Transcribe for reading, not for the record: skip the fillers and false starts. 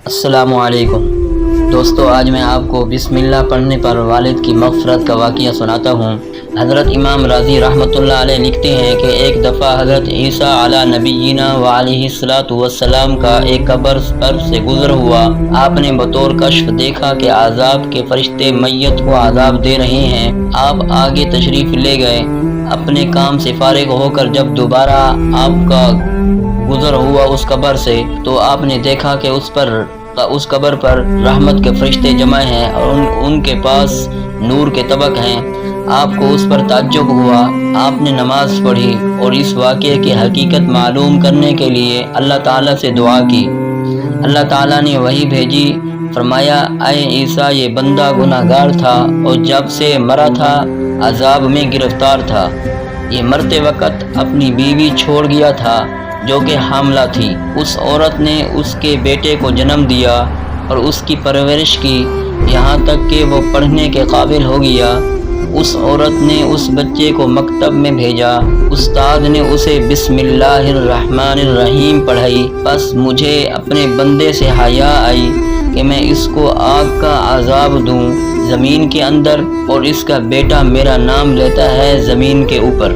السلام علیکم دوستو، آج میں آپ کو بسم اللہ پڑھنے پر والد کی مغفرت کا واقعہ سناتا ہوں۔ حضرت امام راضی رحمۃ اللہ علیہ لکھتے ہیں کہ ایک دفعہ حضرت عیسیٰ علی نبینا و علیہ الصلوۃ والسلام کا ایک قبر پر سے گزر ہوا۔ آپ نے بطور کشف دیکھا کہ عذاب کے فرشتے میت کو عذاب دے رہے ہیں۔ آپ آگے تشریف لے گئے۔ اپنے کام سے فارغ ہو کر جب دوبارہ آپ کا گزر ہوا اس قبر سے، تو آپ نے دیکھا کہ اس قبر پر رحمت کے فرشتے جمع ہیں اور ان کے پاس نور کے طبق ہیں۔ آپ کو اس پر تعجب ہوا۔ آپ نے نماز پڑھی اور اس واقعے کی حقیقت معلوم کرنے کے لیے اللہ تعالیٰ سے دعا کی۔ اللہ تعالیٰ نے وحی بھیجی، فرمایا: اے عیسیٰ، یہ بندہ گناہ گار تھا اور جب سے مرا تھا عذاب میں گرفتار تھا۔ یہ مرتے وقت اپنی بیوی چھوڑ گیا تھا جو کہ حاملہ تھی۔ اس عورت نے اس کے بیٹے کو جنم دیا اور اس کی پرورش کی یہاں تک کہ وہ پڑھنے کے قابل ہو گیا۔ اس عورت نے اس بچے کو مکتب میں بھیجا۔ استاد نے اسے بسم اللہ الرحمن الرحیم پڑھائی۔ بس مجھے اپنے بندے سے حیا آئی کہ میں اس کو آگ کا عذاب دوں زمین کے اندر، اور اس کا بیٹا میرا نام لیتا ہے زمین کے اوپر۔